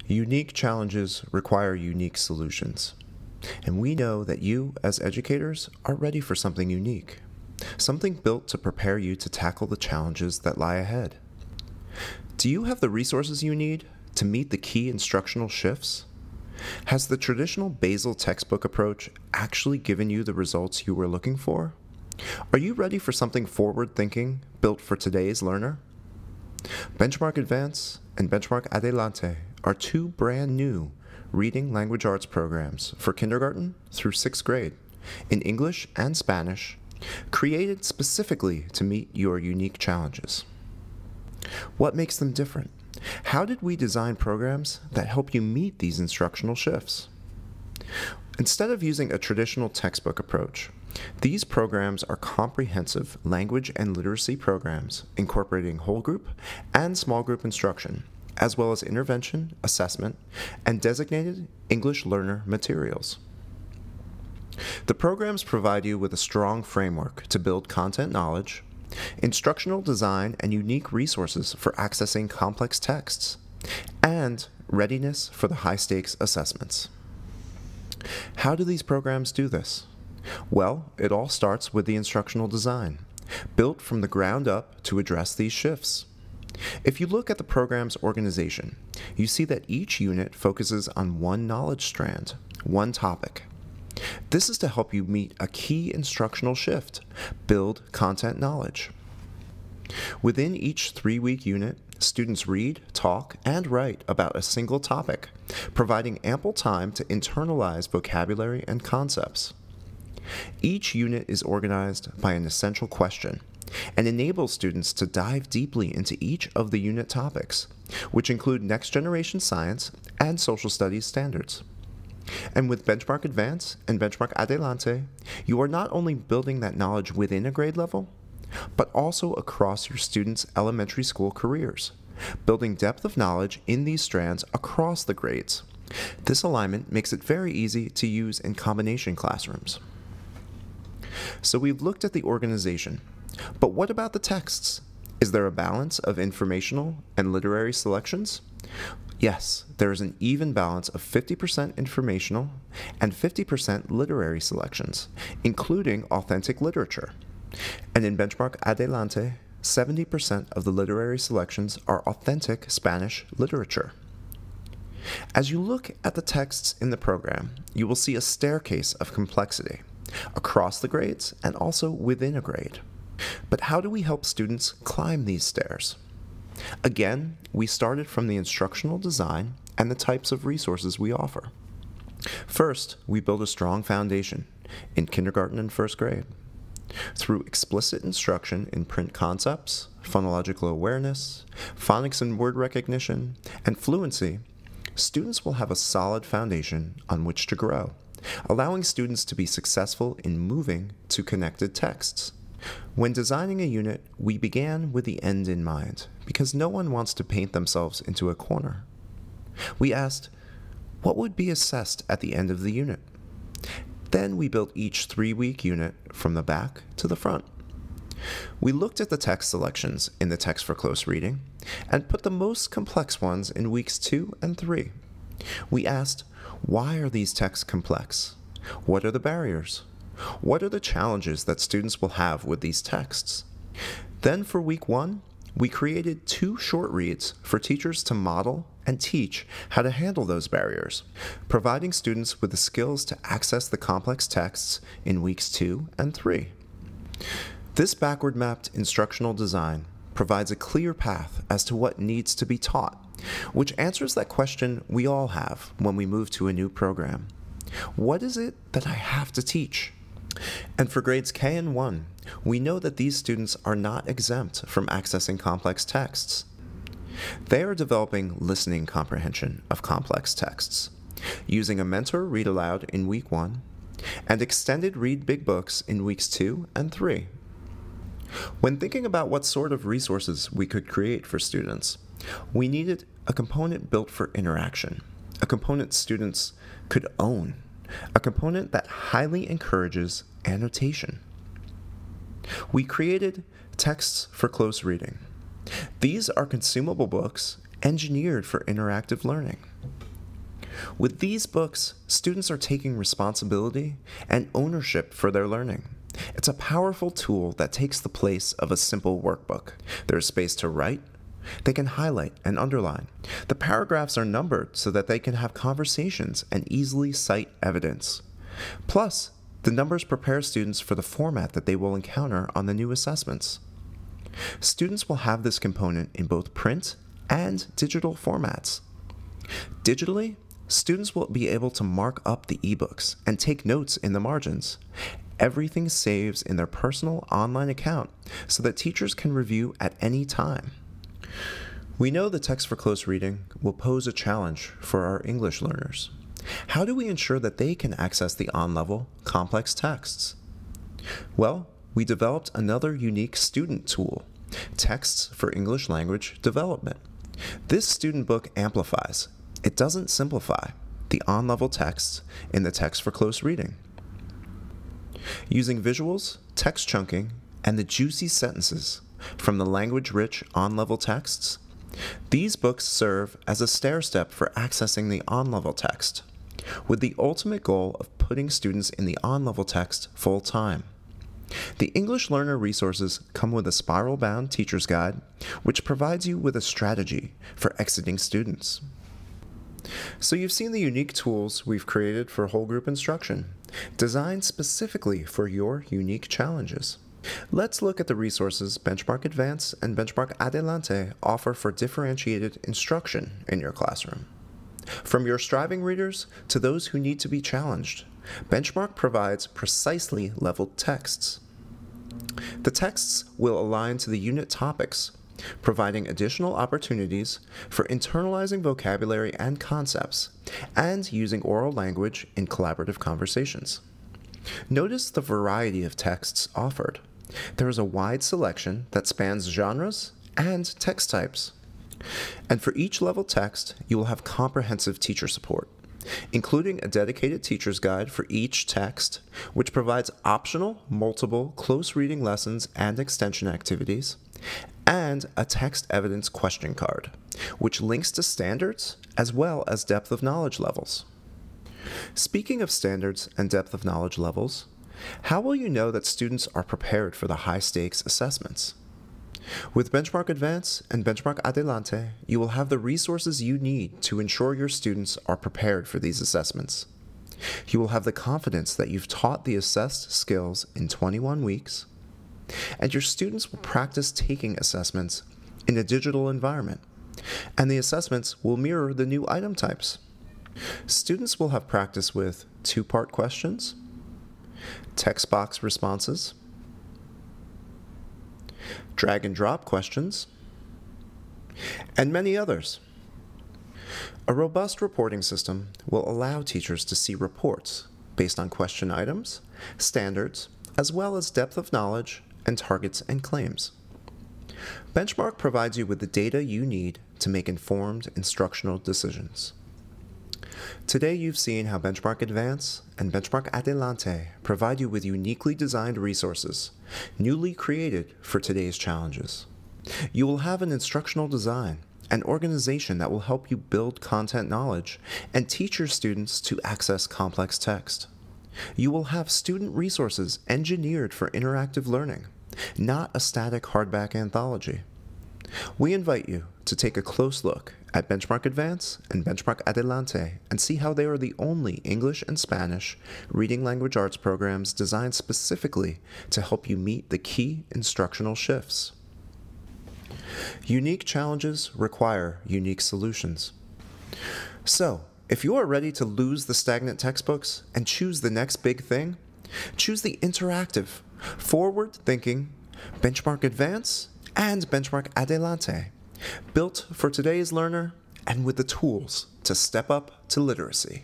Unique challenges require unique solutions. And we know that you, as educators, are ready for something unique, something built to prepare you to tackle the challenges that lie ahead. Do you have the resources you need to meet the key instructional shifts? Has the traditional Basel textbook approach actually given you the results you were looking for? Are you ready for something forward-thinking, built for today's learner? Benchmark Advance and Benchmark Adelante are two brand new reading language arts programs for kindergarten through 6th grade in English and Spanish, created specifically to meet your unique challenges. What makes them different? How did we design programs that help you meet these instructional shifts? Instead of using a traditional textbook approach, these programs are comprehensive language and literacy programs incorporating whole group and small group instruction, as well as intervention, assessment, and designated English learner materials. The programs provide you with a strong framework to build content knowledge, instructional design and unique resources for accessing complex texts, and readiness for the high-stakes assessments. How do these programs do this? Well, it all starts with the instructional design, built from the ground up to address these shifts. If you look at the program's organization, you see that each unit focuses on one knowledge strand, one topic. This is to help you meet a key instructional shift, build content knowledge. Within each 3-week unit, students read, talk, and write about a single topic, providing ample time to internalize vocabulary and concepts. Each unit is organized by an essential question and enables students to dive deeply into each of the unit topics, which include next-generation science and social studies standards. And with Benchmark Advance and Benchmark Adelante, you are not only building that knowledge within a grade level, but also across your students' elementary school careers, building depth of knowledge in these strands across the grades. This alignment makes it very easy to use in combination classrooms. So we've looked at the organization, but what about the texts? Is there a balance of informational and literary selections? Yes, there is an even balance of 50% informational and 50% literary selections, including authentic literature. And in Benchmark Adelante, 70% of the literary selections are authentic Spanish literature. As you look at the texts in the program, you will see a staircase of complexity across the grades and also within a grade. But how do we help students climb these stairs? Again, we started from the instructional design and the types of resources we offer. First, we build a strong foundation in kindergarten and 1st grade. Through explicit instruction in print concepts, phonological awareness, phonics and word recognition, and fluency, students will have a solid foundation on which to grow, allowing students to be successful in moving to connected texts. When designing a unit, we began with the end in mind, because no one wants to paint themselves into a corner. We asked, what would be assessed at the end of the unit? Then we built each 3-week unit from the back to the front. We looked at the text selections in the text for close reading and put the most complex ones in weeks 2 and 3. We asked, why are these texts complex? What are the barriers? What are the challenges that students will have with these texts? Then for week 1, we created 2 short reads for teachers to model and teach how to handle those barriers, providing students with the skills to access the complex texts in weeks 2 and 3. This backward-mapped instructional design provides a clear path as to what needs to be taught, which answers that question we all have when we move to a new program. What is it that I have to teach? And for grades K and 1, we know that these students are not exempt from accessing complex texts. They are developing listening comprehension of complex texts, using a mentor read aloud in week 1, and extended read big books in weeks 2 and 3. When thinking about what sort of resources we could create for students, we needed a component built for interaction, a component students could own, a component that highly encourages annotation. We created texts for close reading. These are consumable books engineered for interactive learning. With these books, students are taking responsibility and ownership for their learning. It's a powerful tool that takes the place of a simple workbook. There's space to write. They can highlight and underline. The paragraphs are numbered so that they can have conversations and easily cite evidence. Plus, the numbers prepare students for the format that they will encounter on the new assessments. Students will have this component in both print and digital formats. Digitally, students will be able to mark up the ebooks and take notes in the margins. Everything saves in their personal online account so that teachers can review at any time. We know the text for close reading will pose a challenge for our English learners. How do we ensure that they can access the on-level, complex texts? Well, we developed another unique student tool, Texts for English Language Development. This student book amplifies, it doesn't simplify, the on-level texts in the text for close reading. Using visuals, text chunking, and the juicy sentences from the language-rich on-level texts, these books serve as a stair-step for accessing the on-level text, with the ultimate goal of putting students in the on-level text full-time. The English Learner resources come with a spiral-bound teacher's guide, which provides you with a strategy for exiting students. So you've seen the unique tools we've created for whole group instruction, designed specifically for your unique challenges. Let's look at the resources Benchmark Advance and Benchmark Adelante offer for differentiated instruction in your classroom. From your striving readers to those who need to be challenged, Benchmark provides precisely leveled texts. The texts will align to the unit topics, providing additional opportunities for internalizing vocabulary and concepts, and using oral language in collaborative conversations. Notice the variety of texts offered. There is a wide selection that spans genres and text types. And for each level text, you will have comprehensive teacher support, including a dedicated teacher's guide for each text, which provides optional, multiple, close reading lessons and extension activities, and a text evidence question card, which links to standards as well as depth of knowledge levels. Speaking of standards and depth of knowledge levels, how will you know that students are prepared for the high-stakes assessments? With Benchmark Advance and Benchmark Adelante, you will have the resources you need to ensure your students are prepared for these assessments. You will have the confidence that you've taught the assessed skills in 21 weeks, and your students will practice taking assessments in a digital environment, and the assessments will mirror the new item types. Students will have practice with two-part questions, text box responses, drag and drop questions, and many others. A robust reporting system will allow teachers to see reports based on question items, standards, as well as depth of knowledge and targets and claims. Benchmark provides you with the data you need to make informed instructional decisions. Today you've seen how Benchmark Advance and Benchmark Adelante provide you with uniquely designed resources, newly created for today's challenges. You will have an instructional design, an organization that will help you build content knowledge and teach your students to access complex text. You will have student resources engineered for interactive learning, not a static hardback anthology. We invite you to take a close look at Benchmark Advance and Benchmark Adelante and see how they are the only English and Spanish reading language arts programs designed specifically to help you meet the key instructional shifts. Unique challenges require unique solutions. So, if you are ready to lose the stagnant textbooks and choose the next big thing, choose the interactive, forward-thinking Benchmark Advance and Benchmark Adelante, built for today's learner and with the tools to step up to literacy.